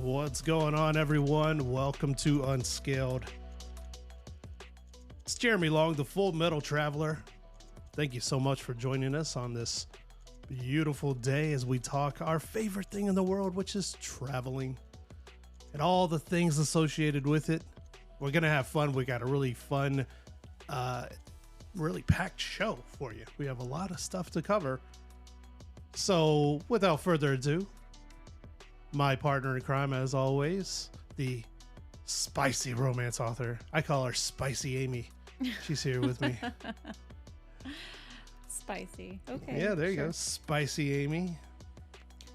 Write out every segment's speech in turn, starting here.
What's going on, everyone? Welcome to Unscaled. It's Jeremy Long, the Full Metal Traveler. Thank you so much for joining us on this beautiful day as we talk our favorite thing in the world, which is traveling and all the things associated with it. We're going to have fun. We got a really fun, really packed show for you. We have a lot of stuff to cover. So without further ado, my partner in crime, as always, the spicy romance author. I call her Spicy Amy. She's here with me. Spicy. Okay. Yeah, there you go. Spicy Amy.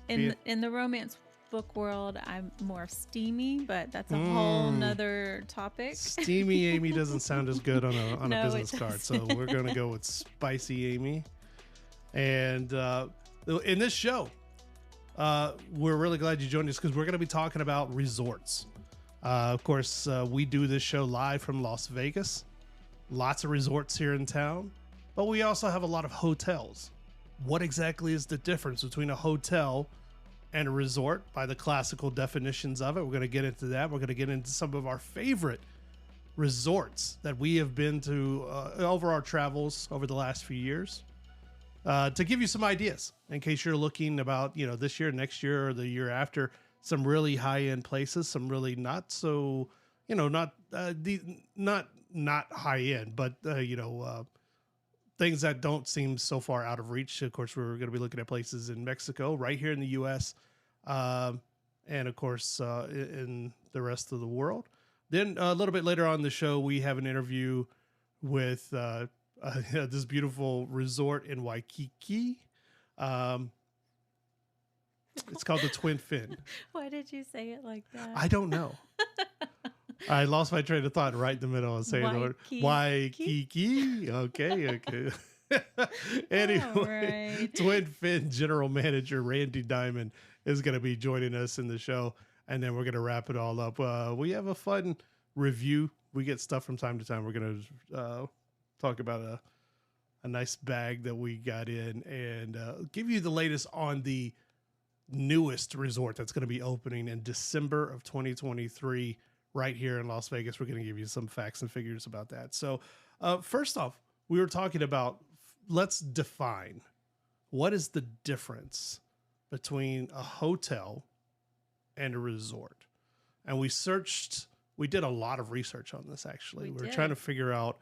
In the romance book world, I'm more steamy, but that's a whole nother topic. Steamy Amy doesn't sound as good on a No, business card, so we're going to go with Spicy Amy. And in this show, we're really glad you joined us because we're going to be talking about resorts. Of course, we do this show live from Las Vegas. Lots of resorts here in town, but we also have a lot of hotels. What exactly is the difference between a hotel and a resort by the classical definitions of it? We're going to get into that. We're going to get into some of our favorite resorts that we have been to over our travels over the last few years. To give you some ideas in case you're looking about, this year, next year, or the year after, some really high-end places, some really not so, not high-end, but, things that don't seem so far out of reach. Of course, we're going to be looking at places in Mexico, right here in the U.S., and, of course, in the rest of the world. Then a little bit later on in the show, we have an interview with this beautiful resort in Waikiki. It's called the Twin Fin. Why did you say it like that? I don't know. I lost my train of thought right in the middle of saying the word Waikiki. Okay. Anyway, right. Twin Fin General Manager Randy Diamond is going to be joining us in the show, and then we're going to wrap it all up. We have a fun review. We get stuff from time to time. We're going to talk about a nice bag that we got in and give you the latest on the newest resort that's going to be opening in December of 2023 right here in Las Vegas. We're going to give you some facts and figures about that. So first off, we were talking about, let's define what is the difference between a hotel and a resort. And we did a lot of research on this, actually. We're trying to figure out,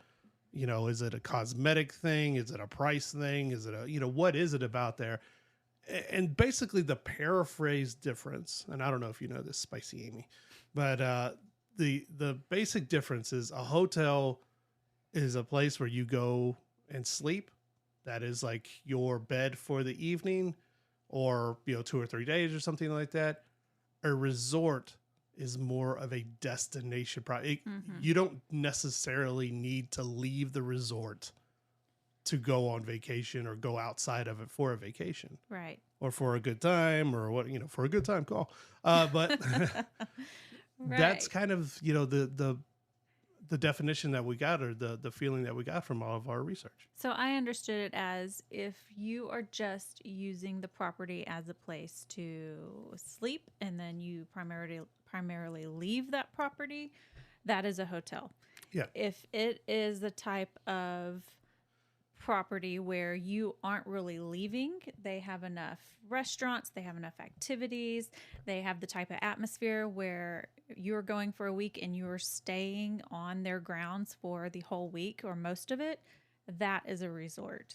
is it a cosmetic thing? Is it a price thing? Is it what is it about there? And basically the paraphrase difference, and I don't know if you know this, Spicy Amy, but the basic difference is a hotel is a place where you go and sleep. That is like your bed for the evening or, 2 or 3 days or something like that. A resort is more of a destination. You don't necessarily need to leave the resort to go on vacation or go outside of it for a vacation. Right. Or for a good time or for a good time, call. But Right. That's kind of, the definition that we got, or the feeling that we got from all of our research. So I understood it as if you are just using the property as a place to sleep and then you primarily leave that property, that is a hotel. Yeah. If it is the type of property where you aren't really leaving, they have enough restaurants, they have enough activities, they have the type of atmosphere where you're going for a week and you're staying on their grounds for the whole week or most of it, that is a resort.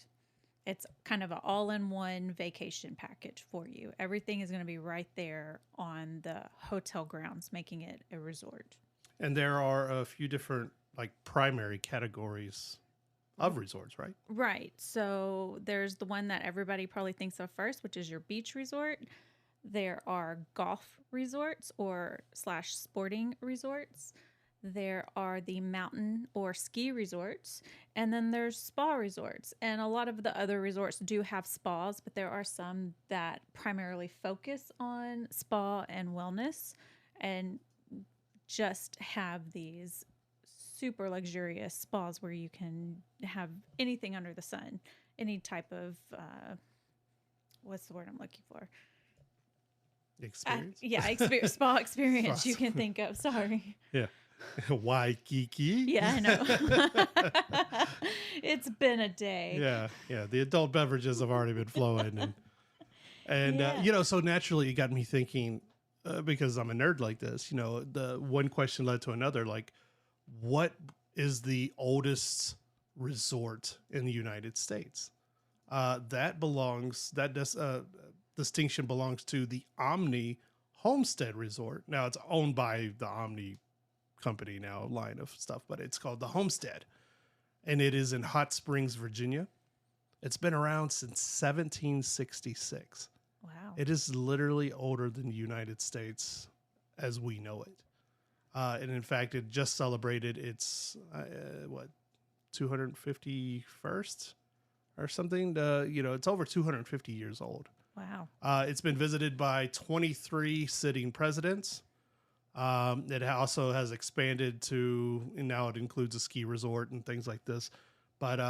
It's kind of an all-in-one vacation package for you. Everything is going to be right there on the hotel grounds, making it a resort. And there are a few different primary categories of resorts, right? Right. So there's the one that everybody probably thinks of first, which is your beach resort. There are golf resorts or /sporting resorts. There are the mountain or ski resorts. And then there's spa resorts. And a lot of the other resorts do have spas, but there are some that primarily focus on spa and wellness and just have these super luxurious spas where you can have anything under the sun, any type of, what's the word I'm looking for? Experience. Spa experience you can think of. Sorry. Yeah. Waikiki. Yeah, I know. It's been a day. Yeah. The adult beverages have already been flowing, and Yeah. so naturally it got me thinking, because I'm a nerd like this. The one question led to another. Like, what is the oldest resort in the United States? Distinction belongs to the Omni Homestead Resort. Now it's owned by the Omni company now, line of stuff, but it's called the Homestead, and it is in Hot Springs, Virginia. It's been around since 1766. Wow. It is literally older than the United States as we know it. And in fact, it just celebrated its 251st or something. It's over 250 years old. Wow. It's been visited by 23 sitting presidents. It also has expanded and now it includes a ski resort and things like this. But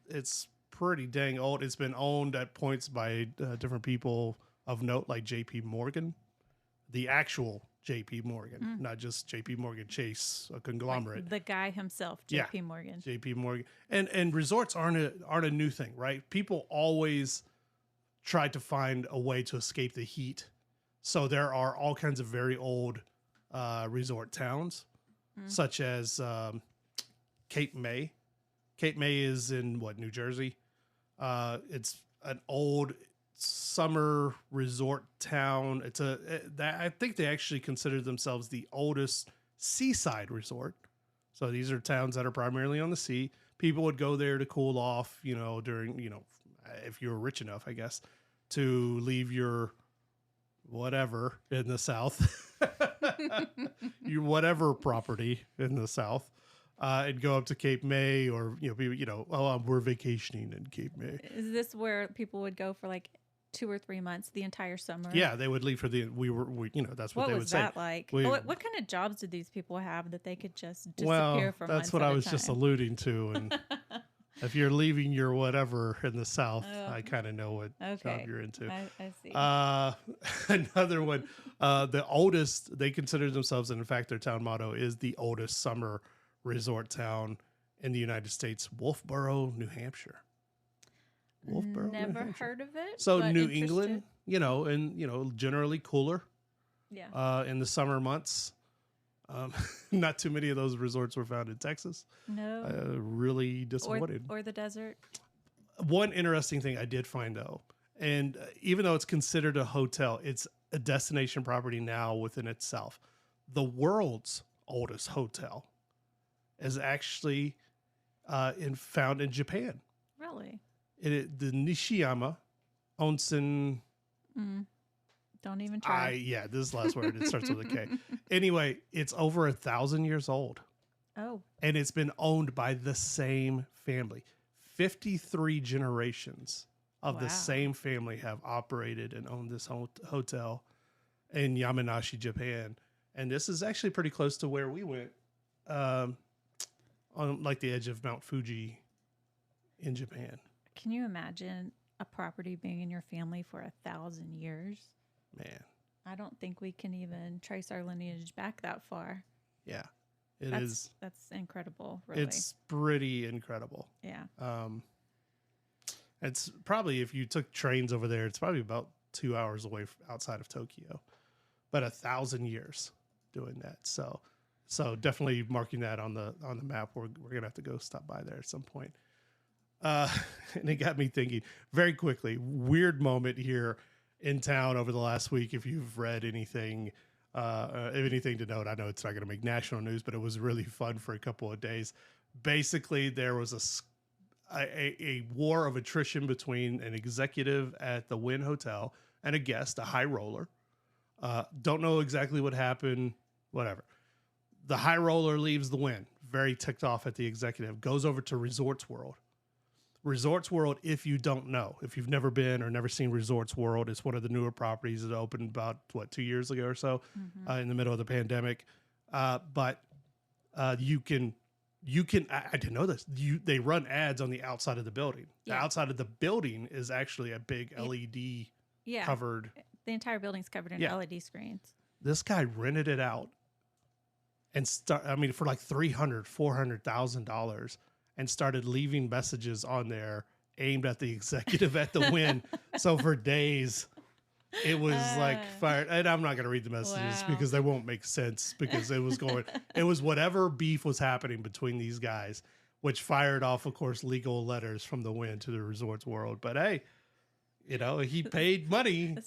it's pretty dang old. It's been owned at points by different people of note, like J.P. Morgan, the actual J.P. Morgan, not just J.P. Morgan Chase, a conglomerate. Like the guy himself, J.P. Morgan. J.P. Morgan. And resorts aren't a new thing, right? People always tried to find a way to escape the heat. So there are all kinds of very old resort towns, such as Cape May. Cape May is in New Jersey? It's an old summer resort town. I think they actually consider themselves the oldest seaside resort. So these are towns that are primarily on the sea. People would go there to cool off, during, if you were rich enough, I guess, to leave your whatever in the South, your whatever property in the South, and go up to Cape May, or, we're vacationing in Cape May. Is this where people would go for like 2 or 3 months, the entire summer? Yeah, they would leave for that's what they would say. What was that like? What kind of jobs did these people have that they could just disappear for months? That's what I was just alluding to. And if you're leaving your whatever in the South, I kind of know what job you're into. I see. Another one, the oldest, they consider themselves, and in fact, their town motto is the oldest summer resort town in the United States, Wolfboro, New Hampshire. Wolfboro, never heard of it. So New England, and generally cooler. Yeah. In the summer months. Not too many of those resorts were found in Texas. No. Really disappointed. Or the desert. One interesting thing I did find, though, and even though it's considered a hotel, it's a destination property now within itself. The world's oldest hotel is actually found in Japan. Really? The Nishiyama Onsen. Don't even try. This is the last word. It starts with a K. Anyway, it's over 1,000 years old. Oh. And it's been owned by the same family. 53 generations of the same family have operated and owned this hotel in Yamanashi, Japan. And this is actually pretty close to where we went, on like the edge of Mount Fuji in Japan. Can you imagine a property being in your family for 1,000 years? Man. I don't think we can even trace our lineage back that far. Yeah, That's incredible, really. It's pretty incredible. Yeah. It's probably, if you took trains over there, it's probably about 2 hours away outside of Tokyo. But 1,000 years doing that. So definitely marking that on the map. We're going to have to go stop by there at some point. And it got me thinking very quickly, weird moment here in town over the last week. If you've read anything to note, I know it's not going to make national news, but it was really fun for a couple of days. Basically, there was a war of attrition between an executive at the Wynn Hotel and a guest, a high roller. Don't know exactly what happened, whatever. The high roller leaves the Wynn, very ticked off at the executive, goes over to Resorts World. Resorts World, if you don't know, if you've never been or never seen Resorts World, it's one of the newer properties that opened about 2 years ago or so, in the middle of the pandemic. But you can. I didn't know this. They run ads on the outside of the building. Yeah. The outside of the building is actually a big LED covered. The entire building's covered in Yeah. LED screens. This guy rented it out and for like $300,000-$400,000 and started leaving messages on there aimed at the executive at the Wynn. So for days it was like fired. And I'm not going to read the messages Wow. because they won't make sense, because it was whatever beef was happening between these guys, which fired off, of course, legal letters from the Wynn to the resorts world. But hey, he paid money.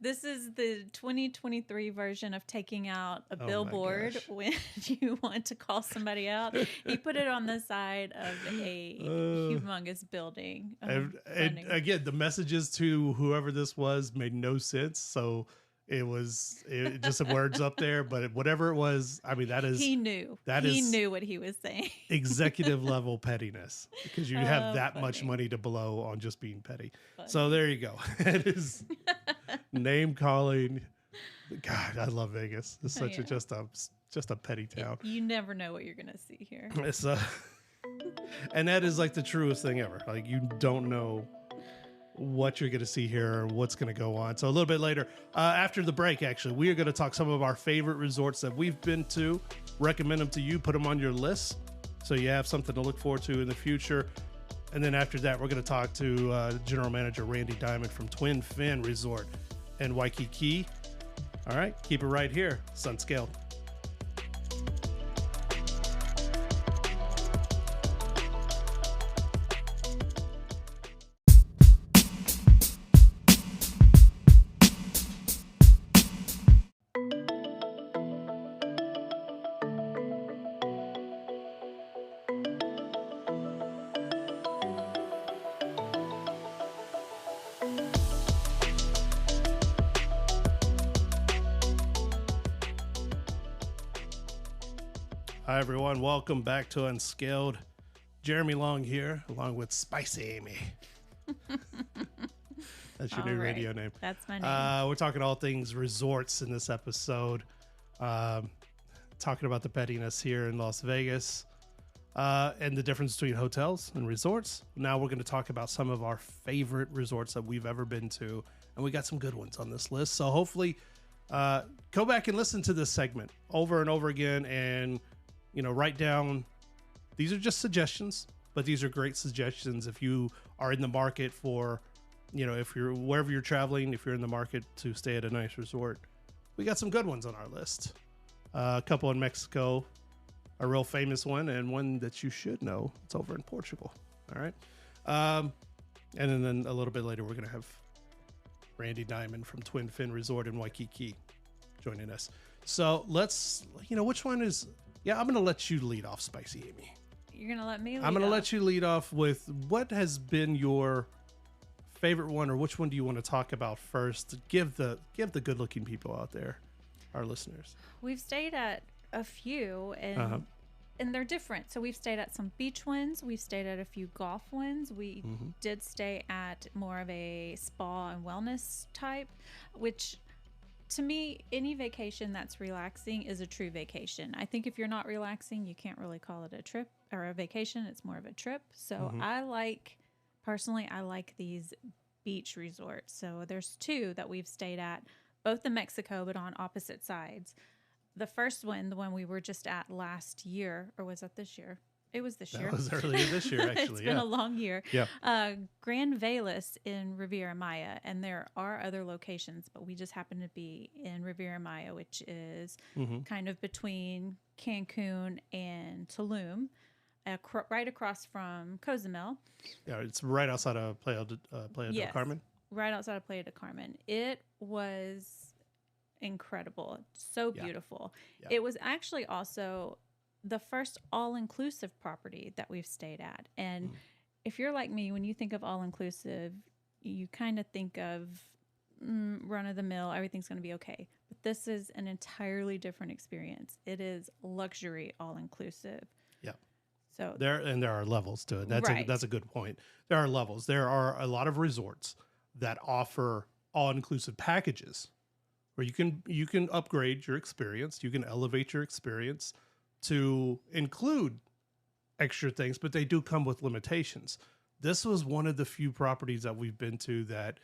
This is the 2023 version of taking out a Oh my billboard gosh. when you want to call somebody out. He put it on the side of a humongous building. And Funny. again, the messages to whoever this was made no sense. So it just some words up there, but whatever it was, I mean, He knew. He knew what he was saying. executive level pettiness, because you have that much Funny. money to blow on just being petty. Funny. So there you go. It is name calling. God, I love Vegas. It's such Yeah. just a petty town. You never know what you're going to see here. It's and that is like the truest thing ever. Like, you don't know what you're going to see here or what's going to go on. So a little bit later, after the break, actually, we are going to talk some of our favorite resorts that we've been to, recommend them to you, put them on your list so you have something to look forward to in the future. And then after that, we're going to talk to General Manager Randy Diamond from Twin Fin Resort in Waikiki. All right, keep it right here. It's Unscaled. Hi, everyone. Welcome back to Unscaled. Jeremy Long here, along with Spicy Amy. That's your new radio name. That's my name. We're talking all things resorts in this episode. Talking about the pettiness here in Las Vegas and the difference between hotels and resorts. Now we're going to talk about some of our favorite resorts that we've ever been to. And we got some good ones on this list. So hopefully go back and listen to this segment over and over again and write down. These are just suggestions, but these are great suggestions if you are in the market for, if you're wherever you're traveling, if you're in the market to stay at a nice resort. We got some good ones on our list. A couple in Mexico, a real famous one, and one that you should know. It's over in Portugal. All right. And then a little bit later, we're going to have Randy Diamond from Twin Fin Resort in Waikiki joining us. So let's, which one is... Yeah, I'm going to let you lead off, Spicy Amy. You're going to let me lead I'm going to off? let you lead off with what has been your favorite one, or which one do you want to talk about first? Give the good-looking people out there, our listeners. We've stayed at a few, and they're different. So we've stayed at some beach ones. We've stayed at a few golf ones. We did stay at more of a spa and wellness type, which... To me, any vacation that's relaxing is a true vacation. I think if you're not relaxing, you can't really call it a trip or a vacation. It's more of a trip. So I like these beach resorts. So there's two that we've stayed at, both in Mexico, but on opposite sides. The first one, the one we were just at last year, or was that this year? It was this year. That was earlier this year, actually. It's been a long year. Yeah. Grand Velas in Riviera Maya, and there are other locations, but we just happen to be in Riviera Maya, which is kind of between Cancun and Tulum, right across from Cozumel. Yeah, it's right outside of Playa del Carmen. Right outside of Playa del Carmen. It was incredible. So beautiful. Yeah. It was actually also the first all-inclusive property that we've stayed at. And if you're like me, when you think of all-inclusive, you kind of think of run-of-the-mill, everything's going to be okay. But this is an entirely different experience. It is luxury all-inclusive. Yeah. So there are levels to it. That's a good point. There are levels. There are a lot of resorts that offer all-inclusive packages where you can upgrade your experience, you can elevate your experience to include extra things, but they do come with limitations. This was one of the few properties that we've been to that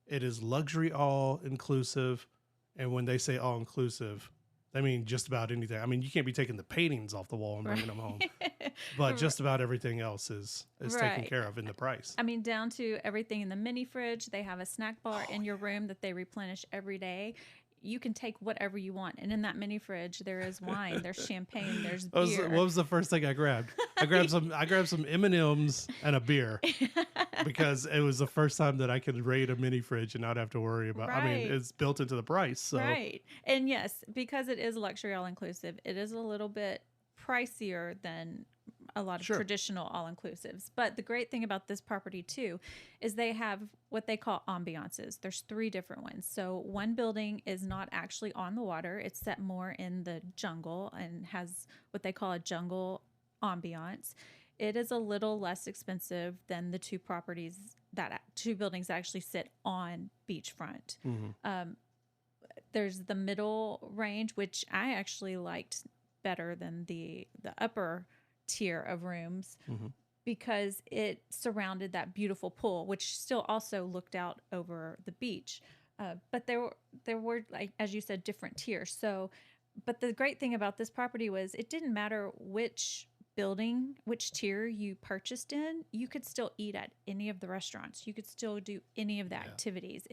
It is luxury all inclusive. And when they say all inclusive, I mean just about anything. I mean, you can't be taking the paintings off the wall and bringing them home, but just about everything else is taken care of in the price. I mean, down to everything in the mini fridge. They have a snack bar in your room that they replenish every day. You can take whatever you want. And in that mini fridge, there is wine, there's champagne, there's beer. What was the first thing I grabbed? I grabbed some M&Ms and a beer because it was the first time that I could raid a mini fridge and not have to worry about. I mean, it's built into the price. So. Right. And yes, because it is luxury all inclusive, it is a little bit pricier than a lot of traditional all-inclusives. But the great thing about this property too is they have what they call ambiances. There's 3 different ones. So one building is not actually on the water. It's set more in the jungle and has what they call a jungle ambiance. It is a little less expensive than the 2 properties that 2 buildings that actually sit on beachfront. Mm-hmm. There's the middle range, which I actually liked better than the upper tier of rooms because it surrounded that beautiful pool, which still also looked out over the beach. But there were, like, as you said, different tiers. So, but the great thing about this property was it didn't matter which building, which tier you purchased in, you could still eat at any of the restaurants. You could still do any of the activities.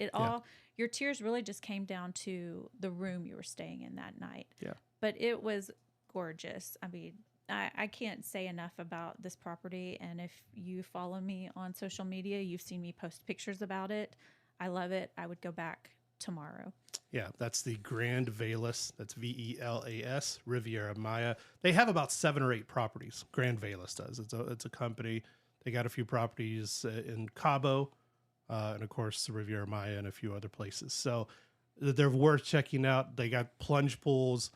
Your tiers really just came down to the room you were staying in that night. Yeah. But it was gorgeous. I mean, I can't say enough about this property. And if you follow me on social media, you've seen me post pictures about it. I love it. I would go back tomorrow. Yeah, that's the Grand Velas. That's VELAS, Riviera Maya. They have about 7 or 8 properties. Grand Velas does. It's a company. They got a few properties in Cabo, and of course the Riviera Maya and a few other places. So they're worth checking out. They got plunge pools.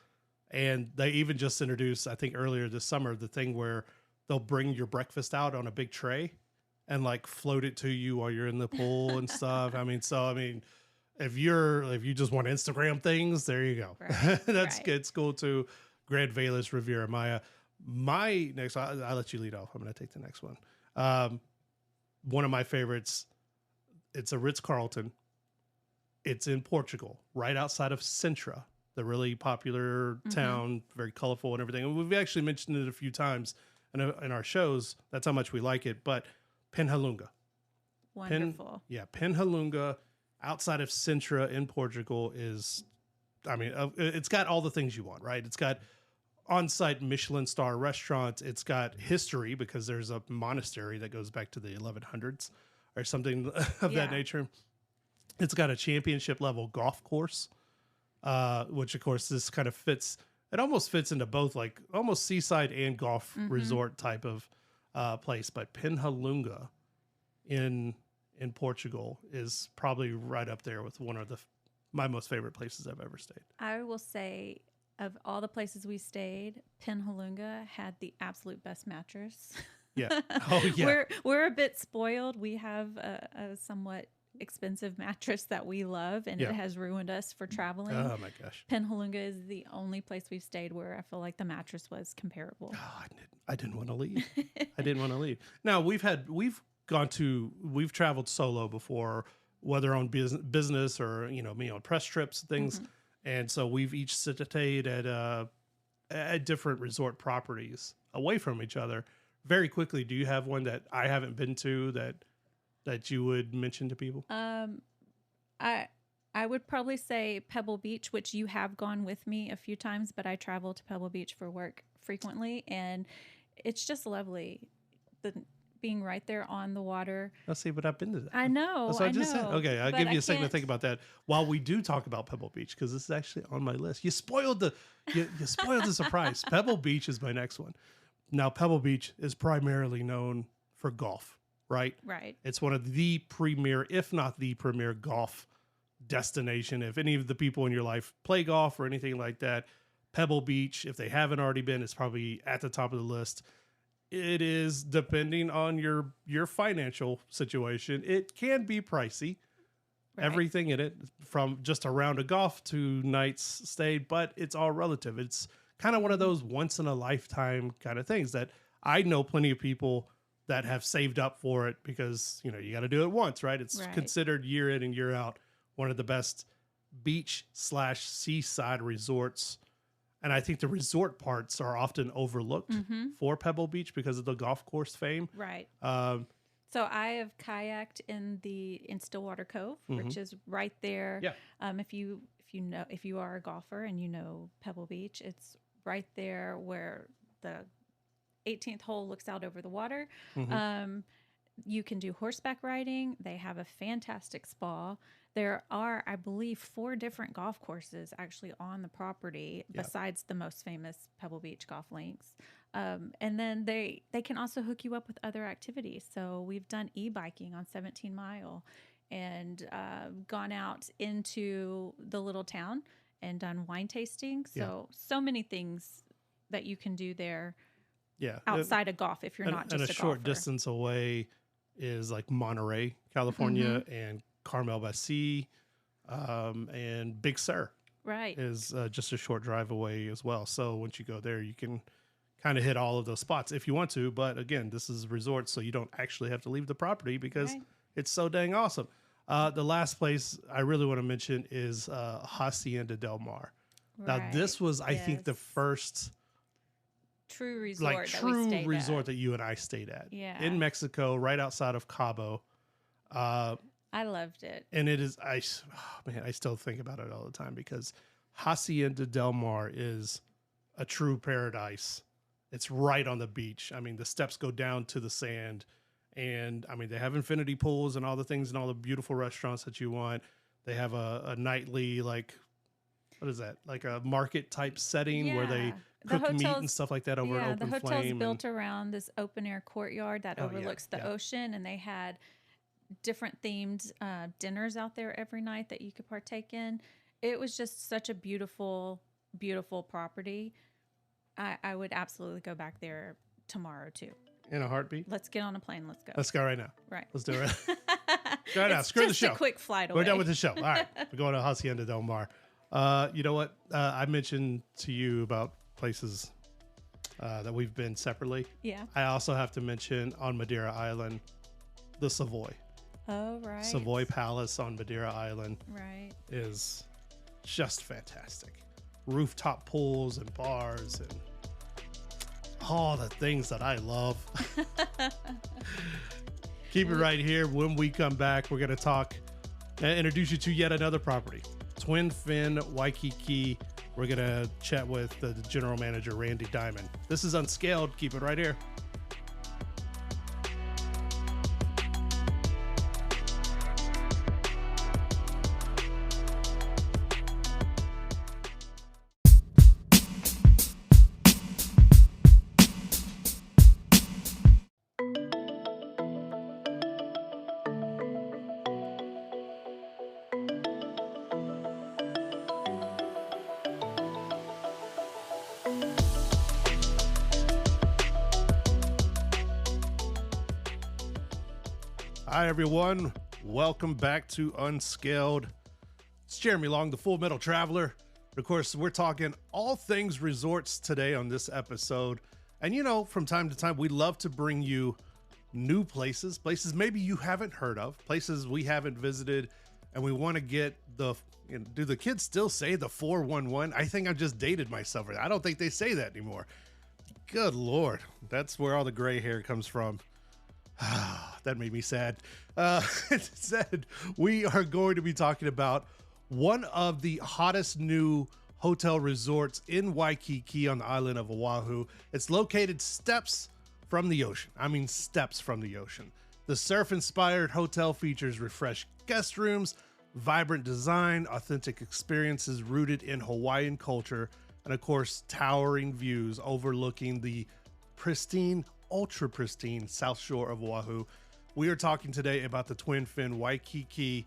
And they even just introduced, I think earlier this summer, the thing where they'll bring your breakfast out on a big tray and like float it to you while you're in the pool and stuff. I mean, if you just want Instagram things, there you go. Right. That's good. It's cool too. Grand Velas, Riviera Maya. My next, I'll let you lead off. I'm going to take the next one. One of my favorites. It's a Ritz-Carlton. It's in Portugal, right outside of Sintra. The really popular town, very colorful and everything. And we've actually mentioned it a few times in our shows. That's how much we like it. But Penhalunga. Wonderful. Penhalunga outside of Sintra in Portugal is, I mean, it's got all the things you want, right? It's got on-site Michelin star restaurants. It's got history because there's a monastery that goes back to the 1100s or something of that nature. It's got a championship level golf course. Which of course this kind of fits. It almost fits into both, like almost seaside and golf resort type of place. But Penhalunga in Portugal is probably right up there with one of my most favorite places I've ever stayed. I will say, of all the places we stayed, Penhalunga had the absolute best mattress. Yeah. Oh yeah. We're a bit spoiled. We have a somewhat expensive mattress that we love, and it has ruined us for traveling. Oh my gosh. Penhalunga is the only place we've stayed where I feel like the mattress was comparable. Oh, I didn't want to leave. I didn't want to leave. Now we've traveled solo before, whether on business or, me on press trips and things. And so we've each stayed at different resort properties away from each other. Very quickly, do you have one that I haven't been to that you would mention to people? I would probably say Pebble Beach, which you have gone with me a few times, but I travel to Pebble Beach for work frequently, and it's just lovely. Being right there on the water. Let's see, but I've been to that. I know. That's what I just said. Okay, I'll give you a second to think about that while we do talk about Pebble Beach, because this is actually on my list. You spoiled the surprise. Pebble Beach is my next one. Now, Pebble Beach is primarily known for golf, right? Right. It's one of the premier, if not the premier, golf destination. If any of the people in your life play golf or anything like that, Pebble Beach, if they haven't already been, is probably at the top of the list. It is, depending on your financial situation, it can be pricey. Right. Everything in it, from just a round of golf to nights stayed, but it's all relative. It's kind of one of those once in a lifetime kind of things that I know plenty of people that have saved up for it because, you got to do it once, right? It's Right. considered year in and year out one of the best beach/seaside resorts. And I think the resort parts are often overlooked for Pebble Beach because of the golf course fame. Right. Um, So I have kayaked in Stillwater Cove, which is right there. Yeah. If you are a golfer and you know Pebble Beach, it's right there where the 18th hole looks out over the water. You can do horseback riding. They have a fantastic spa. There are, I believe, 4 different golf courses actually on the property besides the most famous Pebble Beach golf links. And then they can also hook you up with other activities. So we've done e-biking on 17 Mile and gone out into the little town and done wine tasting. So many things that you can do there outside of golf if you're not just a golfer. And a short distance away is like Monterey, California, and Carmel by Sea, and Big Sur. Right. Is just a short drive away as well. So once you go there, you can kind of hit all of those spots if you want to. But again, this is a resort, so you don't actually have to leave the property because it's so dang awesome. The last place I really want to mention is Hacienda Del Mar. Now, this was, I think, the first true resort, that you and I stayed at. Yeah. In Mexico, right outside of Cabo. I loved it. And it is, I still think about it all the time because Hacienda Del Mar is a true paradise. It's right on the beach. I mean, the steps go down to the sand. And I mean, they have infinity pools and all the things and all the beautiful restaurants that you want. They have a nightly, like, what is that? Like a market type setting where they cook meat and stuff like that over an open flame. The hotel's built around this open air courtyard that overlooks the ocean. And they had different themed dinners out there every night that you could partake in. It was just such a beautiful, beautiful property. I would absolutely go back there tomorrow too. In a heartbeat? Let's get on a plane. Let's go. Let's go right now. Right. Let's do it. Go right now. Screw the show. Just a quick flight away. We're done with the show. All right. We're going to Hacienda Del Mar. You know what? I mentioned to you about places that we've been separately. Yeah. I also have to mention on Madeira Island, the Savoy. Oh, right. Savoy Palace on Madeira Island. Right. Is just fantastic. Rooftop pools and bars and all the things that I love. Keep it right here. When we come back, we're going to talk and introduce you to yet another property, Twin Fin Waikiki. We're going to chat with the general manager, Randy Diamond. This is Unscaled. Keep it right here. Hi, everyone. Welcome back to Unscaled. It's Jeremy Long, the Full Metal Traveler. Of course, we're talking all things resorts today on this episode. And, you know, from time to time, we love to bring you new places maybe you haven't heard of, places we haven't visited, and we want to get the, do the kids still say the 411? I think I've just dated myself. I don't think they say that anymore. Good Lord. That's where all the gray hair comes from. That made me sad. Instead, we are going to be talking about one of the hottest new hotel resorts in Waikiki on the island of Oahu. It's located steps from the ocean. I mean, steps from the ocean. The surf-inspired hotel features refreshed guest rooms, vibrant design, authentic experiences rooted in Hawaiian culture, and of course, towering views overlooking the pristine, ultra pristine South Shore of Oahu. We are talking today about the Twin Fin Waikiki,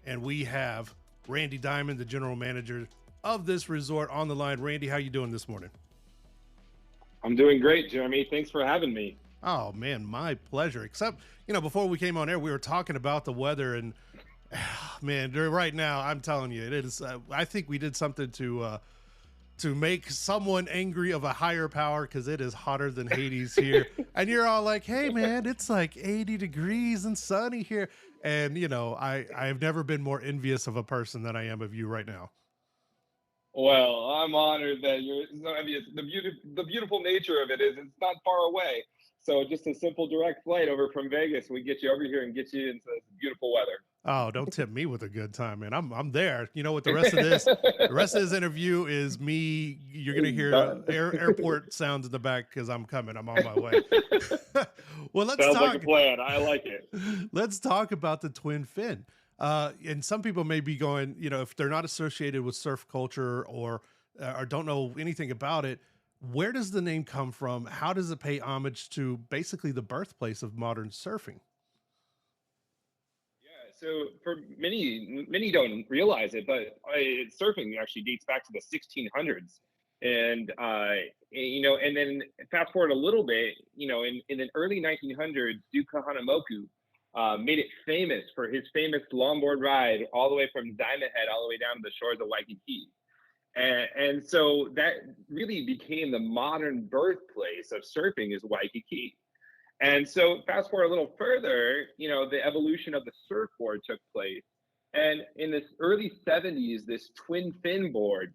and we have Randy Diamond, the general manager of this resort, on the line. Randy, how you doing this morning? I'm doing great, Jeremy. Thanks for having me. Oh man, my pleasure. Except, before we came on air, we were talking about the weather, and man, right now, I'm telling you, it is. I think we did something to to make someone angry of a higher power because it is hotter than Hades here. And you're all like, hey, man, it's like 80 degrees and sunny here. And, you know, I've never been more envious of a person than I am of you right now. Well, I'm honored that you're so envious. The beautiful nature of it is it's not far away. So just a simple direct flight over from Vegas, we get you over here and get you into this beautiful weather. Oh, don't tempt me with a good time, man. I'm there. You know what? The rest of this interview is me. You're gonna hear airport sounds in the back because I'm coming. I'm on my way. Well, let's Sounds talk. like a plan. I like it. Let's talk about the twin fin. And some people may be going, you know, if they're not associated with surf culture or don't know anything about it, where does the name come from? How does it pay homage to basically the birthplace of modern surfing? Yeah, so for many don't realize it, but surfing actually dates back to the 1600s, and you know, and then fast forward a little bit, you know, in the early 1900s, Duke Kahanamoku made it famous for his famous longboard ride all the way from Diamond Head all the way down to the shores of Waikiki. And so that really became the modern birthplace of surfing is Waikiki. And so fast forward a little further, you know, the evolution of the surfboard took place. And in this early 70s, this twin fin board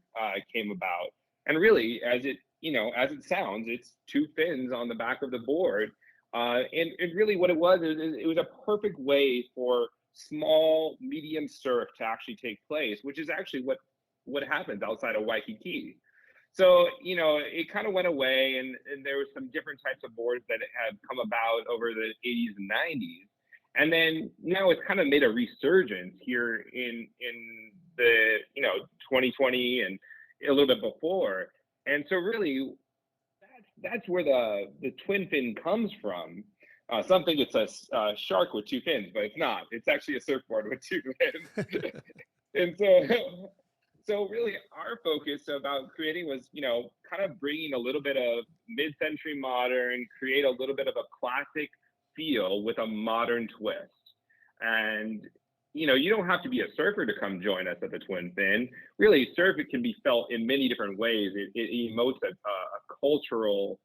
came about. And really, as it, you know, as it sounds, it's two fins on the back of the board. And really what it was is it was a perfect way for small, medium surf to actually take place, which is actually what happens outside of Waikiki. So, you know, it kind of went away, and there were some different types of boards that had come about over the 80s and 90s. And then now it's kind of made a resurgence here in the, you know, 2020 and a little bit before. And so really that's where the twin fin comes from. Some think it's a shark with two fins, but it's not. It's actually a surfboard with two fins. And so really our focus about creating was, you know, kind of bringing a little bit of mid-century modern, create a little bit of a classic feel with a modern twist. And, you know, you don't have to be a surfer to come join us at the Twin Fin. Really, surf, it can be felt in many different ways. It emotes a cultural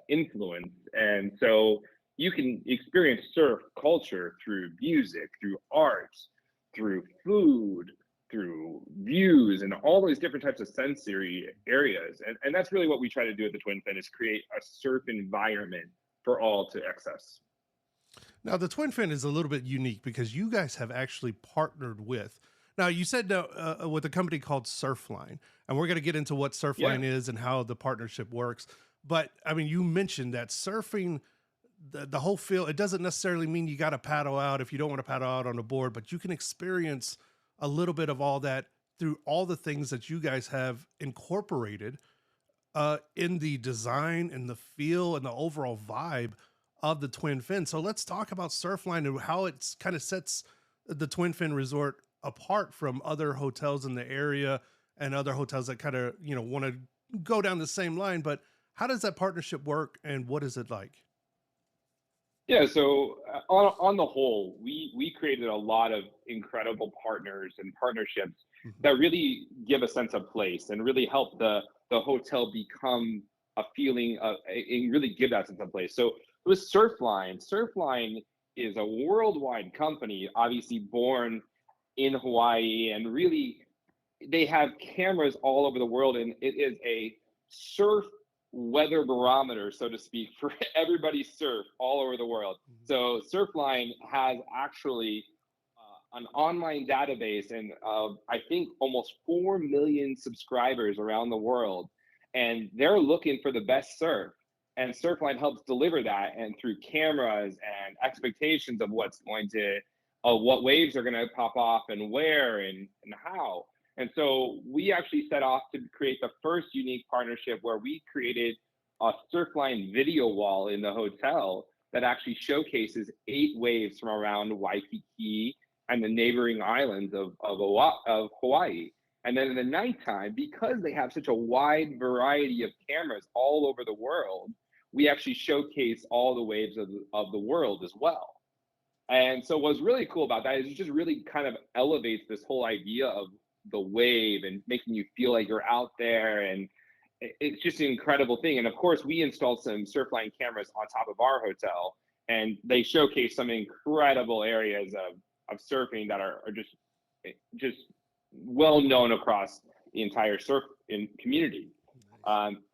influence. And so you can experience surf culture through music, through art, through food, through views, and all these different types of sensory areas. And that's really what we try to do at the Twin Fin is create a surf environment for all to access. Now, the twin fin is a little bit unique because you guys have actually partnered with. Now, you said with a company called Surfline, and we're going to get into what Surfline is and how the partnership works. But I mean, you mentioned that surfing, the whole feel, it doesn't necessarily mean you got to paddle out if you don't want to paddle out on the board, but you can experience a little bit of all that through all the things that you guys have incorporated in the design and the feel and the overall vibe of the Twin Fin. So let's talk about Surfline and how it kind of sets the Twin Fin Resort apart from other hotels in the area and other hotels that kind of, you know, want to go down the same line. But how does that partnership work and what is it like? Yeah, so on the whole, we created a lot of incredible partners and partnerships that really give a sense of place and really help the hotel become a feeling of and really give that sense of place. So it was Surfline. Surfline is a worldwide company, obviously born in Hawaii, and really they have cameras all over the world, and it is a surf weather barometer, so to speak, for everybody's surf all over the world. So Surfline has actually an online database and I think almost 4 million subscribers around the world, and they're looking for the best surf. And Surfline helps deliver that, and through cameras and expectations of what's going to, what waves are going to pop off and where and how. And so we actually set off to create the first unique partnership where we created a Surfline video wall in the hotel that actually showcases 8 waves from around Waikiki and the neighboring islands of Hawaii. And then in the nighttime, because they have such a wide variety of cameras all over the world, we actually showcase all the waves of the world as well. And so what's really cool about that is it just really kind of elevates this whole idea of the wave and making you feel like you're out there. And it's just an incredible thing. And of course, we installed some Surfline cameras on top of our hotel, and they showcase some incredible areas of surfing that are just well known across the entire surf community.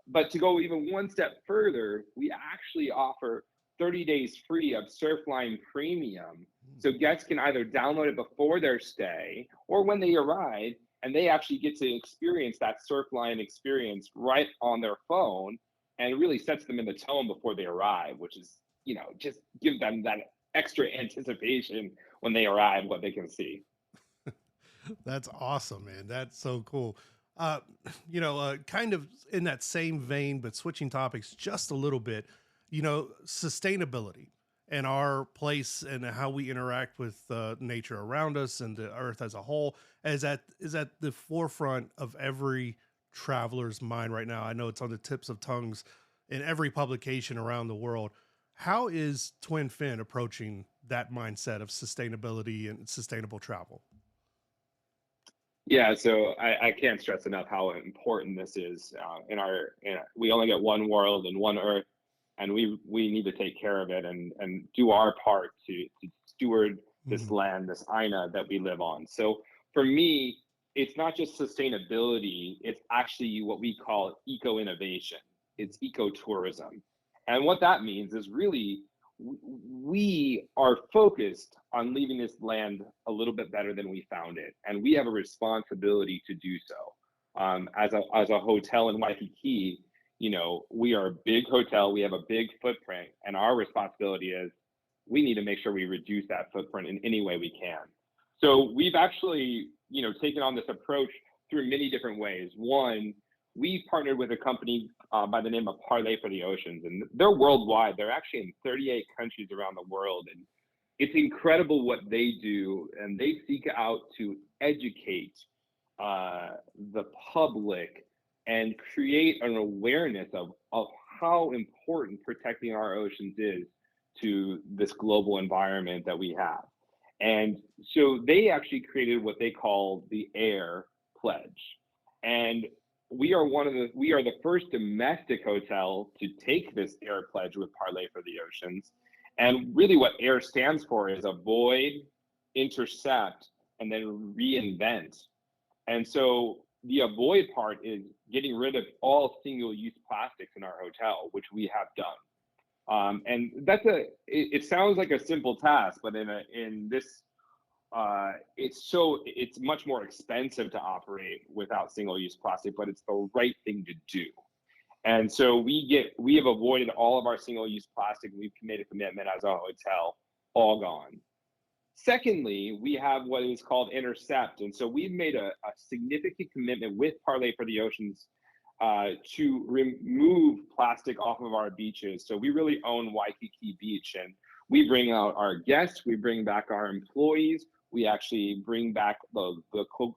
But to go even one step further, we actually offer 30 days free of Surfline Premium. So guests can either download it before their stay or when they arrive, and they actually get to experience that Surfline experience right on their phone, and it really sets them in the tone before they arrive, which is, just give them that extra anticipation when they arrive, what they can see. That's awesome, man. That's so cool. Kind of in that same vein, but switching topics just a little bit, sustainability and our place and how we interact with nature around us and the earth as a whole is at the forefront of every traveler's mind right now. I know it's on the tips of tongues in every publication around the world. How is Twin Fin approaching that mindset of sustainability and sustainable travel? Yeah, so I can't stress enough how important this is. We only get one world and one Earth, and we need to take care of it and do our part to steward this land, this Aina that we live on. So for me, it's not just sustainability; it's actually what we call eco-innovation. It's ecotourism, and what that means is really we are focused on leaving this land a little bit better than we found it, and we have a responsibility to do so. As a hotel in Waikiki, we are a big hotel, we have a big footprint, and our responsibility is we need to make sure we reduce that footprint in any way we can. So we've actually, taken on this approach through many different ways. One, we partnered with a company by the name of Parlay for the Oceans, and they're worldwide. They're actually in 38 countries around the world, and it's incredible what they do. And they seek out to educate the public and create an awareness of how important protecting our oceans is to this global environment that we have. And so they actually created what they call the AIR Pledge. And we are the first domestic hotel to take this AIR Pledge with Parlay for the Oceans. And really what AIR stands for is avoid, intercept, and then reinvent. And so the avoid part is getting rid of all single-use plastics in our hotel, which we have done. And it sounds like a simple task, but in this, it's much more expensive to operate without single-use plastic, but it's the right thing to do. And so we have avoided all of our single-use plastic. We've made a commitment as a hotel, all gone. Secondly, we have what is called intercept. And so we've made a significant commitment with Parlay for the Oceans to remove plastic off of our beaches. So we really own Waikiki Beach, and we bring out our guests, we bring back our employees, we actually bring back the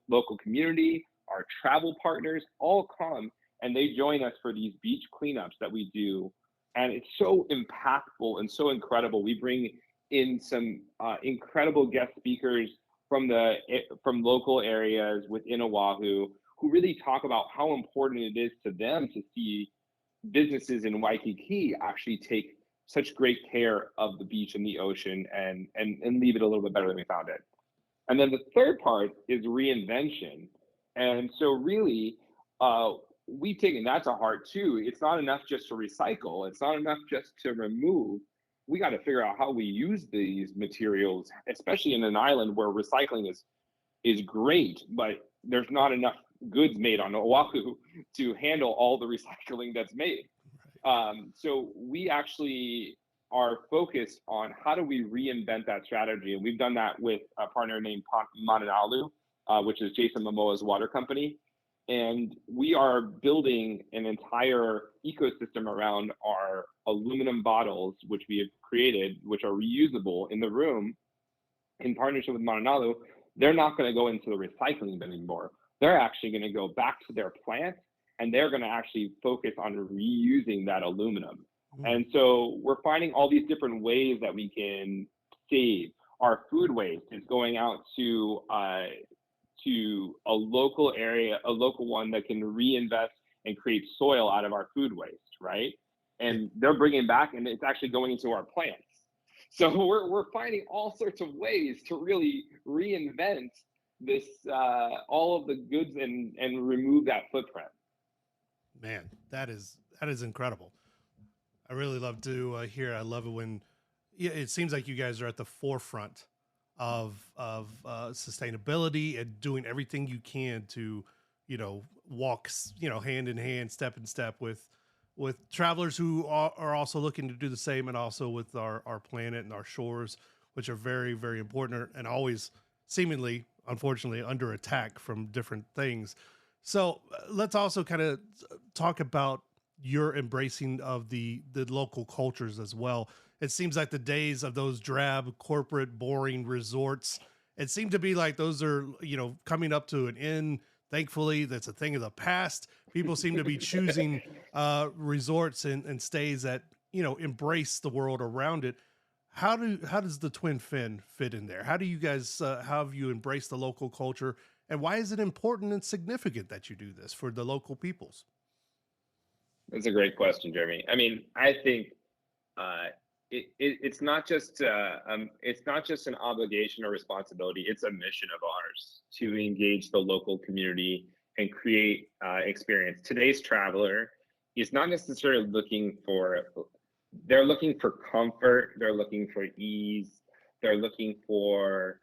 local community, our travel partners all come and they join us for these beach cleanups that we do. And it's so impactful and so incredible. We bring in some incredible guest speakers from local areas within Oahu who really talk about how important it is to them to see businesses in Waikiki actually take such great care of the beach and the ocean and leave it a little bit better than we found it. And then the third part is reinvention. And so really, we've taken that to heart too. It's not enough just to recycle. It's not enough just to remove. We got to figure out how we use these materials, especially in an island where recycling is great, but there's not enough goods made on Oahu to handle all the recycling that's made. So we actually are focused on how do we reinvent that strategy. And we've done that with a partner named Mananalu, which is Jason Momoa's water company. And we are building an entire ecosystem around our aluminum bottles, which we have created, which are reusable in the room in partnership with Mananalu. They're not going to go into the recycling bin anymore. They're actually going to go back to their plant and they're going to actually focus on reusing that aluminum. And so we're finding all these different ways that we can save. Our food waste is going out to to a local area, a local one that can reinvest and create soil out of our food waste, right? And they're bringing back, and it's actually going into our plants. So we're finding all sorts of ways to really reinvent this, all of the goods, and remove that footprint. Man, that is incredible. I really love to hear. I love it when it seems like you guys are at the forefront of sustainability and doing everything you can to, walk, hand in hand, step in step with travelers who are also looking to do the same, and also with our planet and our shores, which are very, very important and always seemingly, unfortunately, under attack from different things. So let's also kind of talk about your embracing of the local cultures as well. It seems like the days of those drab, corporate, boring resorts, it seemed to be like those are, coming up to an end. Thankfully, that's a thing of the past. People seem to be choosing resorts and stays that, embrace the world around it. How does the Twin Fin fit in there? How do you guys, how have you embraced the local culture, and why is it important and significant that you do this for the local peoples? That's a great question, Jeremy. I mean, I think it's not just an obligation or responsibility. It's a mission of ours to engage the local community and create experience. Today's traveler is not necessarily they're looking for comfort, they're looking for ease, they're looking for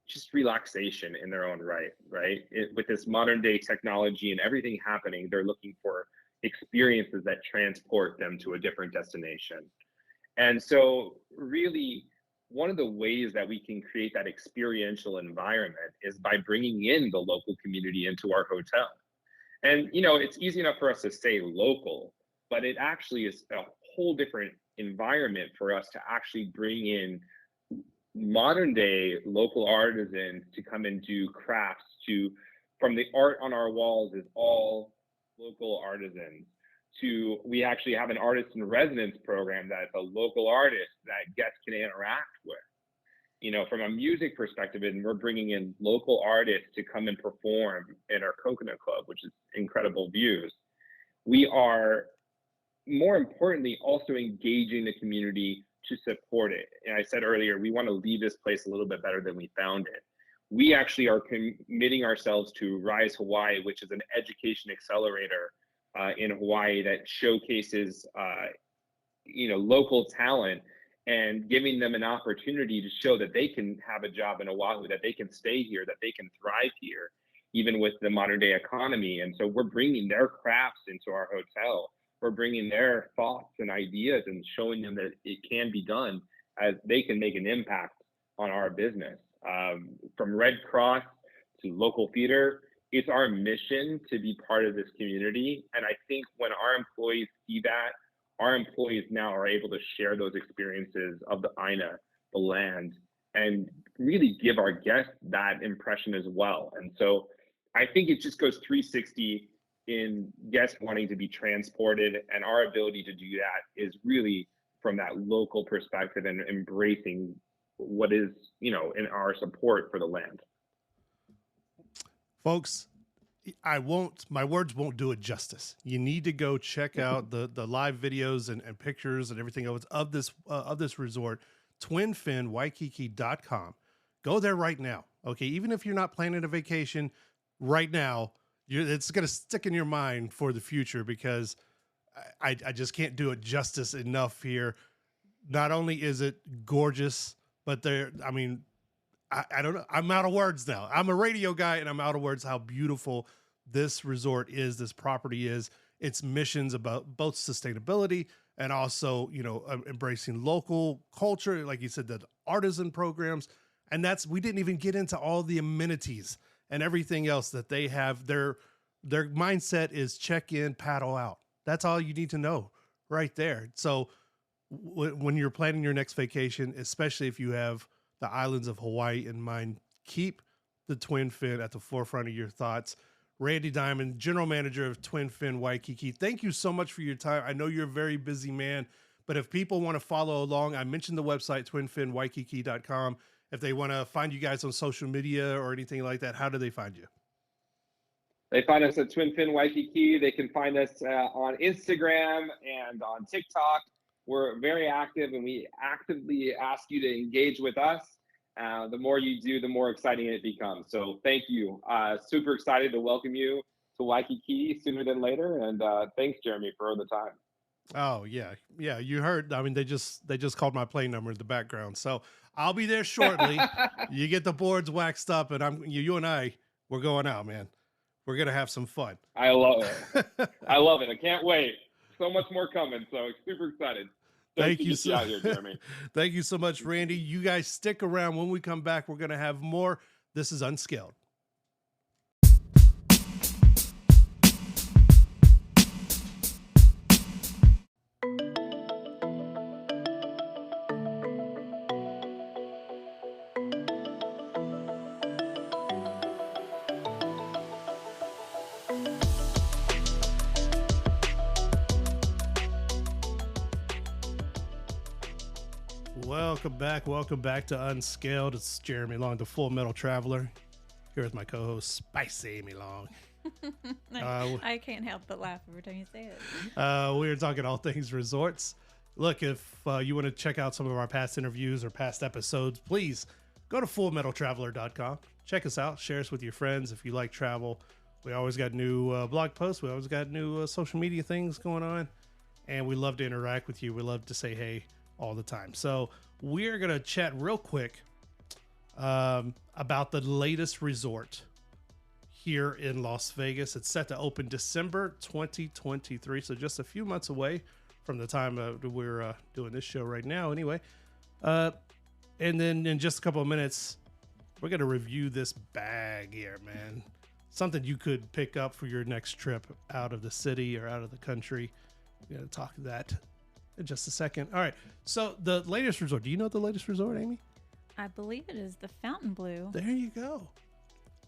just relaxation in their own right? With this modern day technology and everything happening, they're looking for experiences that transport them to a different destination. And so really, one of the ways that we can create that experiential environment is by bringing in the local community into our hotel. And, it's easy enough for us to say local, but it actually is a whole different environment for us to actually bring in modern day local artisans to come and do crafts, from the art on our walls is all local artisans, to we actually have an artist in residence program that's a local artist that guests can interact with. From a music perspective, and we're bringing in local artists to come and perform in our Coconut Club, which is incredible views. We are, more importantly, also engaging the community to support it. And I said earlier, we want to leave this place a little bit better than we found it. We actually are committing ourselves to Rise Hawaii, which is an education accelerator in Hawaii that showcases, local talent and giving them an opportunity to show that they can have a job in Oahu, that they can stay here, that they can thrive here, even with the modern day economy. And so we're bringing their crafts into our hotel. We're bringing their thoughts and ideas and showing them that it can be done, as they can make an impact on our business. From Red Cross to local theater, it's our mission to be part of this community. And I think when our employees see that, our employees now are able to share those experiences of the Aina, the land, and really give our guests that impression as well. And so I think it just goes 360 in guests wanting to be transported, and our ability to do that is really from that local perspective and embracing what is, in our support for the land. Folks, my words won't do it justice. You need to go check out the live videos and pictures and everything else of this resort, twinfinwaikiki.com. Go there right now. Okay. Even if you're not planning a vacation right now, it's going to stick in your mind for the future, because I just can't do it justice enough here. Not only is it gorgeous, but I don't know. I'm out of words now. I'm a radio guy and I'm out of words how beautiful this resort is, this property is. Its missions about both sustainability and also, embracing local culture. Like you said, the artisan programs. And we didn't even get into all the amenities and everything else that they have. Their mindset is check in, paddle out. That's all you need to know right there. So when you're planning your next vacation, especially if you have the islands of Hawaii in mind, keep the Twin Fin at the forefront of your thoughts. Randy Diamond, General Manager of Twin Fin Waikiki, thank you so much for your time. I know you're a very busy man, but if people want to follow along, I mentioned the website, twinfinwaikiki.com, if they want to find you guys on social media or anything like that, how do they find you? They find us at Twin Fin Waikiki. They can find us on Instagram and on TikTok. We're very active, and we actively ask you to engage with us. The more you do, the more exciting it becomes. So thank you. Super excited to welcome you to Waikiki sooner than later. And thanks, Jeremy, for the time. Oh yeah. Yeah. You heard, I mean, they just called my plane number in the background. So I'll be there shortly. You get the boards waxed up and you and I, we're going out, man. We're going to have some fun. I love it. I love it. I can't wait. So much more coming. So super excited. Thank you so out here, Jeremy. Thank you so much, Randy. You guys stick around. When we come back, we're going to have more. This is Unscaled. Welcome back to Unscaled. It's Jeremy Long, the Full Metal Traveler. Here's my co-host, Spicy Amy Long. I can't help but laugh every time you say it. We are talking all things resorts. Look, if you want to check out some of our past interviews or past episodes, please go to fullmetaltraveler.com. Check us out. Share us with your friends if you like travel. We always got new blog posts. We always got new social media things going on. And we love to interact with you. We love to say hey all the time. So we're going to chat real quick about the latest resort here in Las Vegas. It's set to open December 2023, so just a few months away from the time we're doing this show right now anyway. And then in just a couple of minutes, we're going to review this bag here, man. Something you could pick up for your next trip out of the city or out of the country. We're going to talk that in just a second. All right. So the latest resort. Do you know the latest resort, Amy? I believe it is the Fontainebleau. There you go.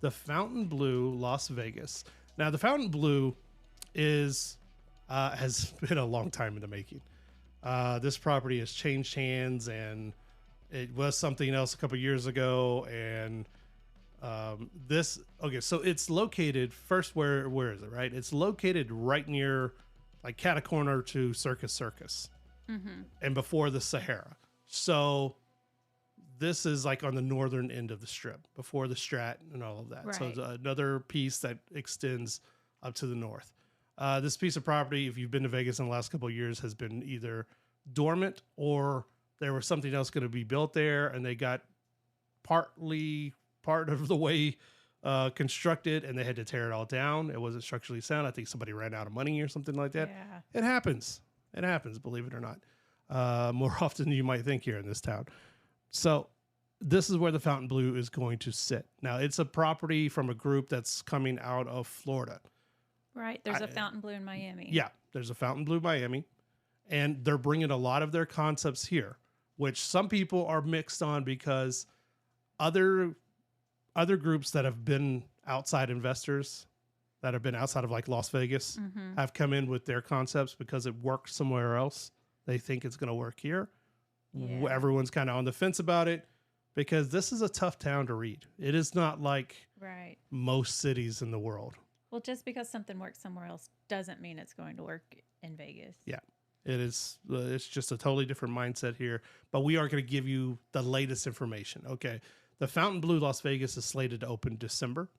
The Fontainebleau, Las Vegas. Now, the Fontainebleau has been a long time in the making. This property has changed hands, and it was something else a couple years ago. And so it's located first. Where is it? Right, it's located right near, like, cat a corner to Circus, and before the Sahara. So this is like on the northern end of the strip, before the Strat and all of that. Right. So it's another piece that extends up to the north. This piece of property, if you've been to Vegas in the last couple of years, has been either dormant or there was something else going to be built there, and they got part of the way constructed, and they had to tear it all down. It wasn't structurally sound. I think somebody ran out of money or something like that. Yeah. It happens. It happens, believe it or not. More often than you might think here in this town. So this is where the Fontainebleau is going to sit. Now, it's a property from a group that's coming out of Florida. Right. There's a Fontainebleau in Miami. Yeah, there's a Fontainebleau Miami. And they're bringing a lot of their concepts here, which some people are mixed on because other groups that have been outside investors that have been outside of, like, Las Vegas have come in with their concepts because it worked somewhere else. They think it's going to work here. Yeah. Everyone's kind of on the fence about it because this is a tough town to read. It is not like most cities in the world. Well, just because something works somewhere else doesn't mean it's going to work in Vegas. Yeah, it is. It's just a totally different mindset here. But we are going to give you the latest information. Okay. The Fontainebleau Las Vegas is slated to open December.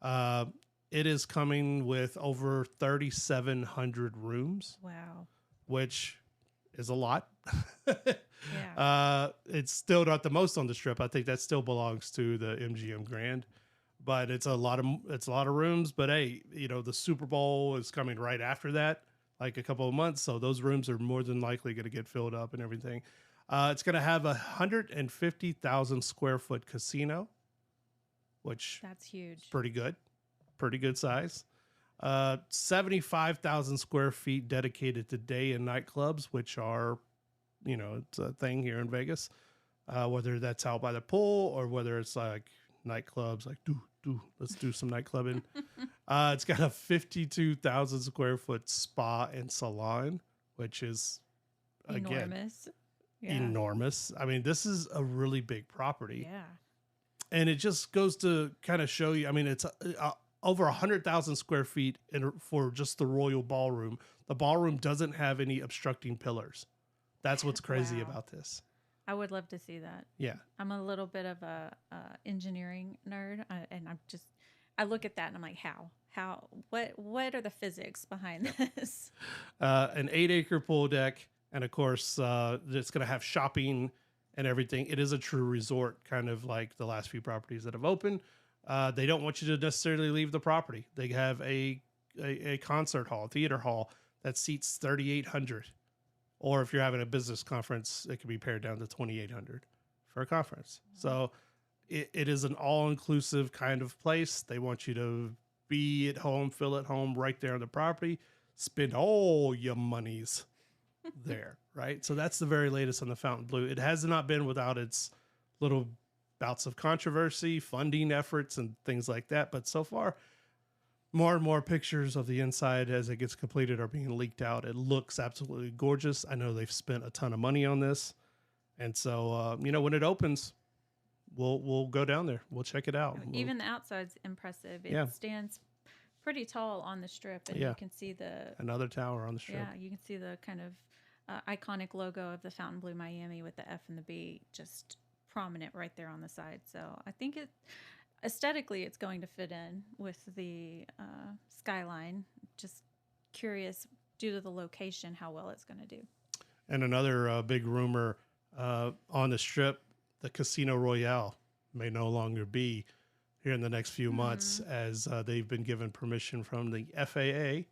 It is coming with over 3,700 rooms. Wow. Which is a lot. Yeah. It's still not the most on the strip. I think that still belongs to the MGM Grand, but it's a lot of rooms. But hey, the Super Bowl is coming right after that, like a couple of months. So those rooms are more than likely going to get filled up and everything. It's going to have 150,000 square foot casino, which that's huge. Pretty good size. 75,000 square feet dedicated to day and nightclubs, which are, it's a thing here in Vegas. Whether that's out by the pool or whether it's like nightclubs, like let's do some nightclubbing. It's got a 52,000 square foot spa and salon, which is enormous. enormous. I mean, this is a really big property. Yeah. And it just goes to kind of show you, I mean, it's over 100,000 square feet for just the Royal Ballroom. The ballroom doesn't have any obstructing pillars. That's what's crazy Wow. about this. I would love to see that. Yeah. I'm a little bit of a engineering nerd, and I look at that and I'm like, what are the physics behind this? An 8-acre pool deck. And of course, it's going to have shopping and everything. It is a true resort, kind of like the last few properties that have opened. They don't want you to necessarily leave the property. They have a concert hall, theater hall that seats 3,800. Or if you're having a business conference, it can be pared down to 2,800 for a conference. So it is an all-inclusive kind of place. They want you to be at home, feel at home right there on the property, spend all your monies there, right? So that's the very latest on the Fontainebleau. It has not been without its little bouts of controversy, funding efforts, and things like that. But so far, more and more pictures of the inside as it gets completed are being leaked out. It looks absolutely gorgeous. I know they've spent a ton of money on this. And so, when it opens, we'll go down there. We'll check it out. Even the outside's impressive. It stands pretty tall on the strip, and you can see another tower on the strip. Yeah, you can see the kind of iconic logo of the Fontainebleau Miami with the F and the B just prominent right there on the side. So I think aesthetically it's going to fit in with the skyline. Just curious, due to the location, how well it's going to do. And another big rumor on the strip, the Casino Royale may no longer be here in the next few months, as they've been given permission from the FAA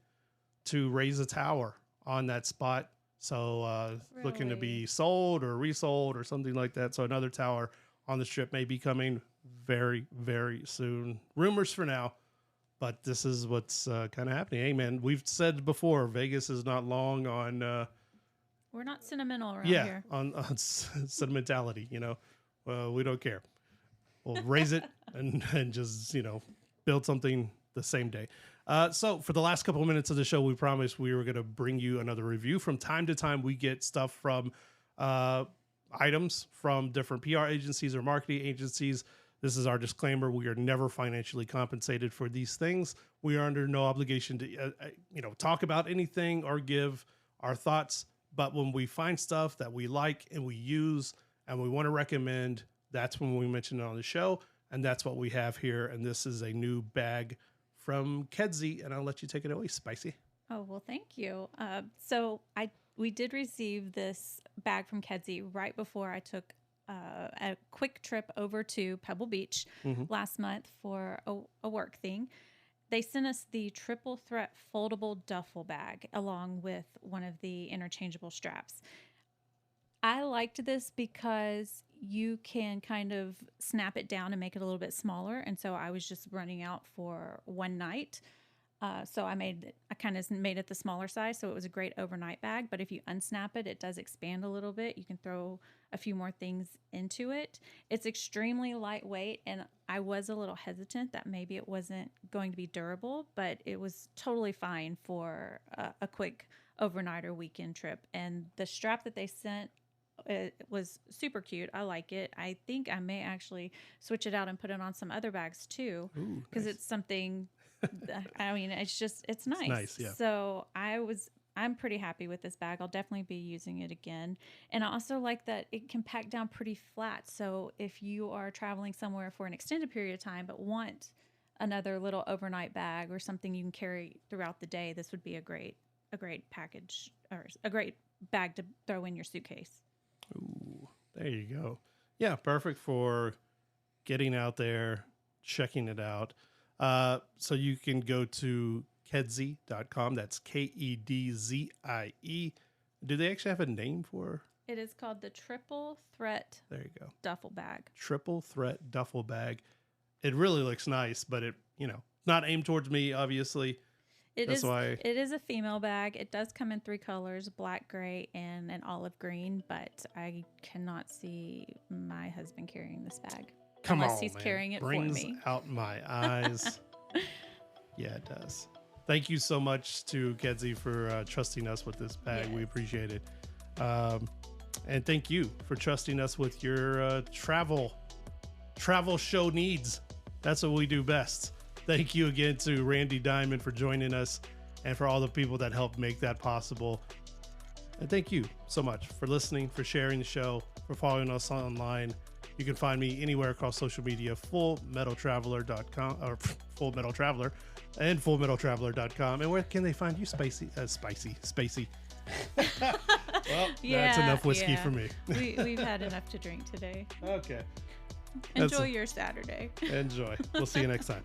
to raise a tower on that spot. So looking to be sold or resold or something like that. So another tower on the strip may be coming very, very soon. Rumors for now, but this is what's kind of happening. Hey, man, we've said before, Vegas is not long on... we're not sentimental around here. on sentimentality, we don't care. We'll raise it and just, build something the same day. So for the last couple of minutes of the show, we promised we were going to bring you another review. From time to time, we get stuff from items from different PR agencies or marketing agencies. This is our disclaimer. We are never financially compensated for these things. We are under no obligation to, talk about anything or give our thoughts. But when we find stuff that we like and we use and we want to recommend, that's when we mention it on the show. And that's what we have here. And this is a new bag from Kedzie. And I'll let you take it away, Spicy. Oh, well, thank you. We did receive this bag from Kedzie right before I took a quick trip over to Pebble Beach last month for a work thing. They sent us the triple threat foldable duffel bag along with one of the interchangeable straps. I liked this because you can kind of snap it down and make it a little bit smaller. And so I was just running out for one night. So I kind of made it the smaller size. So it was a great overnight bag. But if you unsnap it, it does expand a little bit. You can throw a few more things into it. It's extremely lightweight. And I was a little hesitant that maybe it wasn't going to be durable, but it was totally fine for a quick overnight or weekend trip. And the strap that they sent, it was super cute. I like it. I think I may actually switch it out and put it on some other bags too, because it's something... I mean, it's nice. It's nice, yeah. So I'm pretty happy with this bag. I'll definitely be using it again. And I also like that it can pack down pretty flat. So if you are traveling somewhere for an extended period of time, but want another little overnight bag or something you can carry throughout the day, this would be a great package or a great bag to throw in your suitcase. Ooh, there you go. Yeah, perfect for getting out there, checking it out. So you can go to kedzie.com. That's KEDZIE. Do they actually have a name for? It is called the Triple Threat. There you go. Duffel bag. Triple Threat Duffel Bag. It really looks nice, but it, not aimed towards me, obviously. It is a female bag. It does come in 3 colors, black, gray, and an olive green, but I cannot see my husband carrying this bag. Come unless on, he's man. carrying it Brings for me. Out my eyes. Yeah, it does. Thank you so much to Kedzie for trusting us with this bag. Yes. We appreciate it. And thank you for trusting us with your travel show needs. That's what we do best. Thank you again to Randy Diamond for joining us and for all the people that helped make that possible. And thank you so much for listening, for sharing the show, for following us online. You can find me anywhere across social media, fullmetaltraveler.com or Full Metal Traveler and fullmetaltraveler.com. And where can they find you, Spacey? Well, that's enough whiskey for me. We've had enough to drink today. Okay. Enjoy your Saturday. Enjoy. We'll see you next time.